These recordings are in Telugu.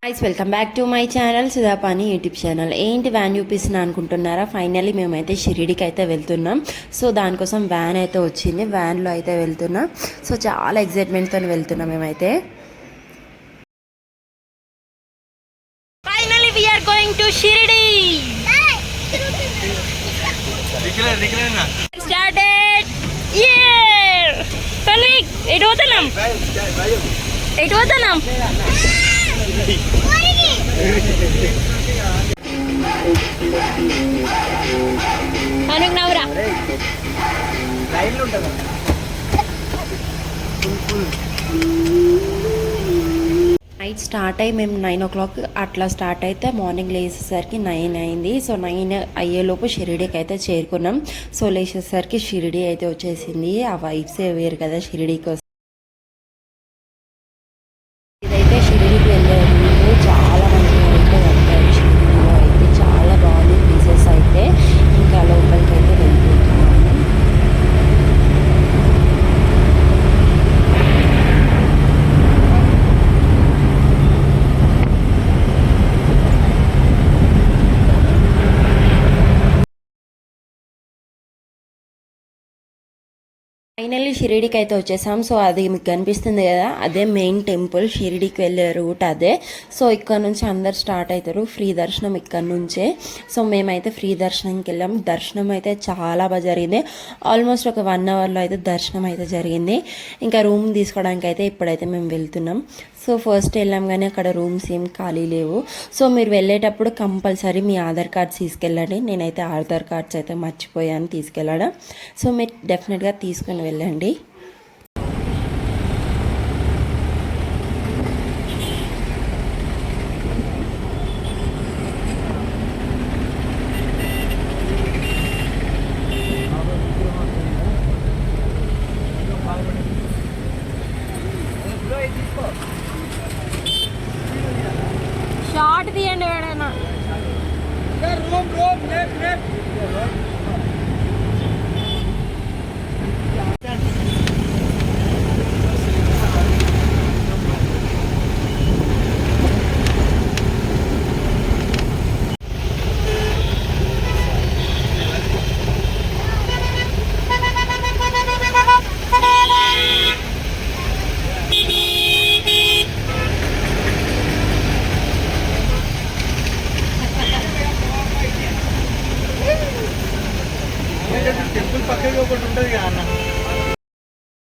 Guys welcome back to my channel Sudhapani YouTube channel. ఏంటి వ్యాన్ చూపిస్తున్నా అనుకుంటున్నారా? ఫైనల్లీ మేమైతే షిరిడికి అయితే వెళ్తున్నాం. సో దానికోసం వ్యాన్ అయితే వచ్చింది, వ్యాన్లో అయితే వెళ్తున్నాం. సో చాలా ఎక్సైట్మెంట్తో వెళ్తున్నాం మేమైతే. Finally we are going to Shirdi. Started here. Tanvik ఎటు పోతున్నాం? ఎటు పోతున్నాం? అనుకు నవ్వురా. నైట్ స్టార్ట్ అయ్యి మేము 9 o'clock అట్లా స్టార్ట్ అయితే మార్నింగ్ లేచేసరికి 9 అయింది. సో 9 అయ్యేలోపు షిరిడీకి అయితే చేరుకున్నాం. సో లేచేసరికి షిరిడీ అయితే వచ్చేసింది. ఆ వైబ్సే వేరు కదా షిరిడీకి వస్తే. ఇదైతే షిరిడీకి వెళ్ళే ముందు చాలా మంచిగా అయితే వెళ్తారు. షిరిడీలో అయితే చాలా బాగుంది ప్లేసెస్ అయితే. ఇంకా లోపలికి అయితే వెళ్ళిపోతున్నాము. ఫైనల్లీ షిరిడీకి అయితే వచ్చేసాం. సో అది మీకు కనిపిస్తుంది కదా, అదే మెయిన్ టెంపుల్. షిరిడీకి వెళ్ళే రూట్ అదే. సో ఇక్కడ నుంచి అందరు స్టార్ట్ అవుతారు. ఫ్రీ దర్శనం ఇక్కడ నుంచే. సో మేమైతే ఫ్రీ దర్శనంకి వెళ్ళాం. దర్శనం అయితే చాలా బాగా జరిగింది. ఆల్మోస్ట్ ఒక 1 hourలో అయితే దర్శనం అయితే జరిగింది. ఇంకా రూమ్ తీసుకోవడానికి అయితే ఇప్పుడైతే మేము వెళ్తున్నాం. సో ఫస్ట్ వెళ్ళాం కానీ అక్కడ రూమ్స్ ఏం ఖాళీ లేవు. సో మీరు వెళ్ళేటప్పుడు కంపల్సరీ మీ ఆధార్ కార్డ్స్ తీసుకెళ్ళండి. నేనైతే ఆధార్ కార్డ్స్ అయితే మర్చిపోయాను తీసుకెళ్ళడం. సో మీరు డెఫినెట్గా తీసుకొని వెళ్ళండి. షార్ట్ తీయండి ఎవడైనా.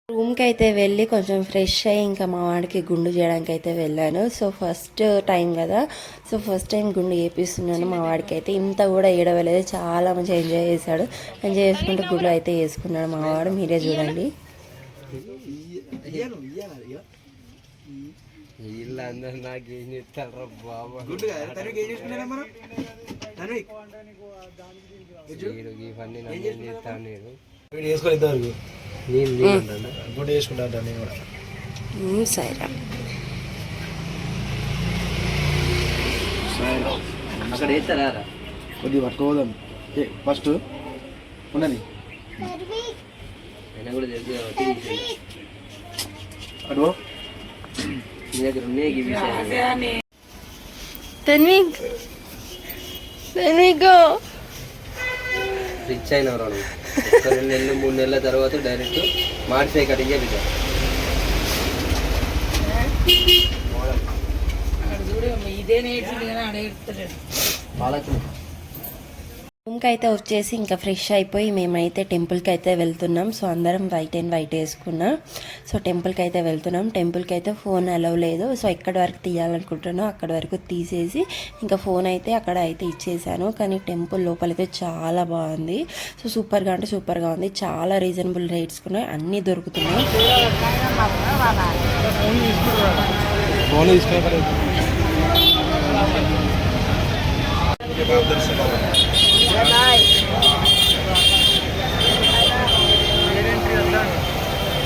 రూమ్కి అయితే వెళ్ళి కొంచెం ఫ్రెష్ అయ్యి ఇంకా మా వాడికి గుండు చేయడానికి అయితే వెళ్ళాను. సో ఫస్ట్ టైం కదా, సో ఫస్ట్ టైం గుండు చేపిస్తున్నాను. మా వాడికి అయితే ఇంత కూడా ఏడవలేదు, చాలా మంచిగా ఎంజాయ్ చేశాడు. ఎంజాయ్ చేసుకుంటూ గుండు అయితే వేసుకున్నాడు మా వాడు. మీరే చూడండి. సరే అక్కడ వేస్తారా కొద్దిగా పట్టుకోదాం ఫస్ట్ ఉన్నది అయినా కూడా తెలుసు అటు నీ దగ్గర ఉన్నాయి. రిచ్ అయిన 2 నెలలు 3 నెలల తర్వాత డైరెక్ట్ మాడిఫై కటింగ్ చేపిద్దాం. రూమ్కి అయితే వచ్చేసి ఇంకా ఫ్రెష్ అయిపోయి మేమైతే టెంపుల్కి అయితే వెళ్తున్నాం. సో అందరం వైట్ అండ్ వైట్ వేసుకున్నాం. సో టెంపుల్కి అయితే వెళ్తున్నాం. టెంపుల్కి అయితే ఫోన్ అలౌ లేదు. సో ఎక్కడి వరకు తీయాలనుకుంటున్నానో అక్కడి వరకు తీసేసి ఇంకా ఫోన్ అయితే అక్కడ అయితే ఇచ్చేసాను. కానీ టెంపుల్ లోపలైతే చాలా బాగుంది. సో సూపర్గా అంటే సూపర్గా ఉంది. చాలా రీజనబుల్ రేట్స్ ఉన్నాయి, అన్నీ దొరుకుతున్నాయి.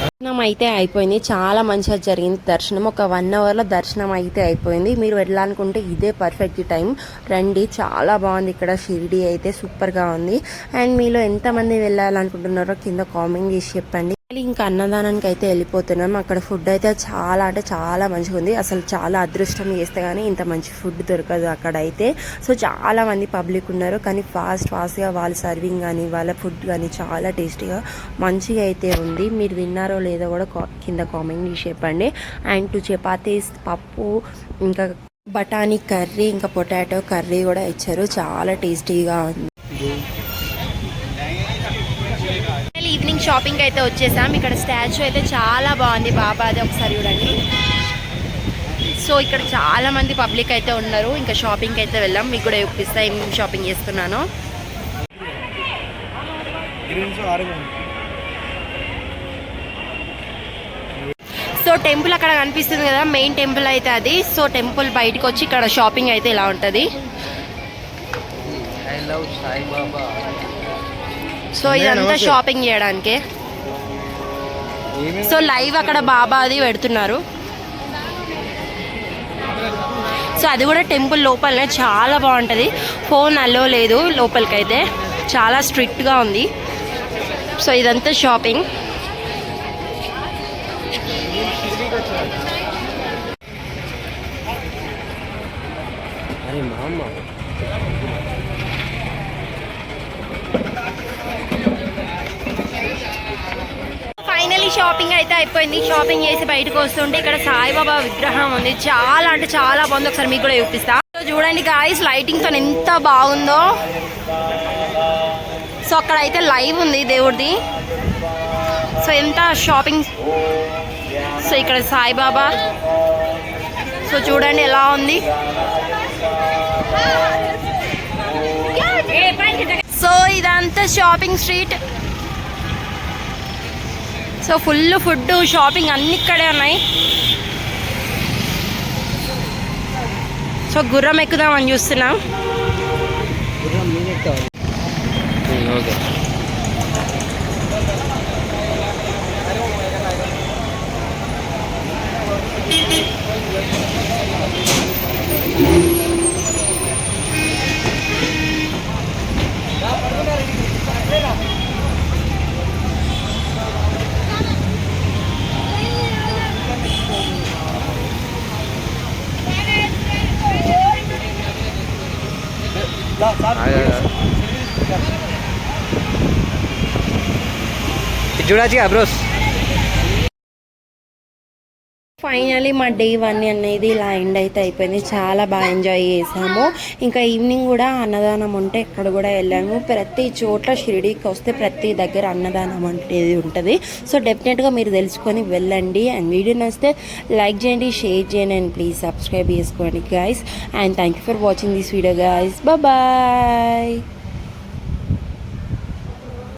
దర్శనం అయితే అయిపోయింది. చాలా మంచిగా జరిగింది దర్శనం. ఒక 1 hourలో దర్శనం అయితే అయిపోయింది. మీరు వెళ్ళాలనుకుంటే ఇదే పర్ఫెక్ట్ టైం, రండి. చాలా బాగుంది ఇక్కడ షిరిడి అయితే, సూపర్గా ఉంది. అండ్ మీలో ఎంతమంది వెళ్ళాలనుకుంటున్నారో కింద కామెంట్ చేసి చెప్పండి. ఇంకా అన్నదానానికి అయితే వెళ్ళిపోతున్నాం. అక్కడ ఫుడ్ అయితే చాలా అంటే చాలా మంచిగా ఉంది. అసలు చాలా అదృష్టం చేస్తే కానీ ఇంత మంచి ఫుడ్ దొరకదు అక్కడ అయితే. సో చాలా మంది పబ్లిక్ ఉన్నారు, కానీ ఫాస్ట్గా వాళ్ళ సర్వింగ్ కానీ వాళ్ళ ఫుడ్ కానీ చాలా టేస్టీగా మంచిగా అయితే ఉంది. మీరు తిన్నారో లేదో కూడా కింద కామెంట్ చేసి చెప్పండి. అండ్ 2 చపాతీస్, పప్పు, ఇంకా బఠానీ కర్రీ, ఇంకా పొటాటో కర్రీ కూడా ఇచ్చారు. చాలా టేస్టీగా ఉంది. ఈవినింగ్ షాపింగ్ అయితే వచ్చేసాం. ఇక్కడ స్టాచ్యూ అయితే చాలా బాగుంది బాబాది, ఒకసారి చూడండి. సో ఇక్కడ చాలా మంది పబ్లిక్ అయితే ఉన్నారు. ఇంకా షాపింగ్కి అయితే వెళ్ళాం. మీకు కూడా చూపిస్తా ఏం షాపింగ్ చేస్తున్నాను. సో టెంపుల్ అక్కడ కనిపిస్తుంది కదా, మెయిన్ టెంపుల్ అయితే అది. సో టెంపుల్ బయటకు వచ్చి ఇక్కడ షాపింగ్ అయితే ఇలా ఉంటుంది. I love Saibaba. సో ఇదంతా షాపింగ్ చేయడానికి. సో లైవ్ అక్కడ బాబా అది పెడుతున్నారు. సో అది కూడా టెంపుల్ లోపలనే చాలా బాగుంటుంది. ఫోన్ అలో లేదు లోపలికైతే, చాలా స్ట్రిక్ట్గా ఉంది. సో ఇదంతా షాపింగ్. అరే మా అమ్మ ఫైనలీ షాపింగ్ అయితే అయిపోయింది. షాపింగ్ చేసి బయటకు వస్తుంటే ఇక్కడ సాయిబాబా విగ్రహం ఉంది. చాలా అంటే చాలా బాగుంది. ఒకసారి మీకు కూడా చూపిస్తా. సో చూడండి గాయ్స్, లైటింగ్ తో ఎంత బాగుందో. సో అక్కడ అయితే లైవ్ ఉంది దేవుడిది. సో ఎంత షాపింగ్. సో ఇక్కడ సాయిబాబా. సో చూడండి ఎలా ఉంది. సో ఇదంతా shopping street. So full food, shopping అన్ని ఇక్కడే ఉన్నాయి. సో గుర్రం ఎక్కుదామని చూస్తున్నాం. ఓకే. చూడచ్చు బ్రోస్. ఫైనలీ మా డే 1 అనేది ఇలా ఎండ్ అయితే అయిపోయింది. చాలా బాగా ఎంజాయ్ చేసాము. ఇంకా ఈవినింగ్ కూడా అన్నదానం ఉంటే ఇక్కడ కూడా వెళ్ళాము. ప్రతి చోట్ల షిరిడీకి వస్తే ప్రతి దగ్గర అన్నదానం అనేది ఉంటుంది. సో డెఫినెట్గా మీరు తెలుసుకొని వెళ్ళండి. అండ్ వీడియో నచ్చితే లైక్ చేయండి, షేర్ చేయండి, అండ్ ప్లీజ్ సబ్స్క్రైబ్ చేసుకోండి guys. And thank you for watching this video guys. Bye.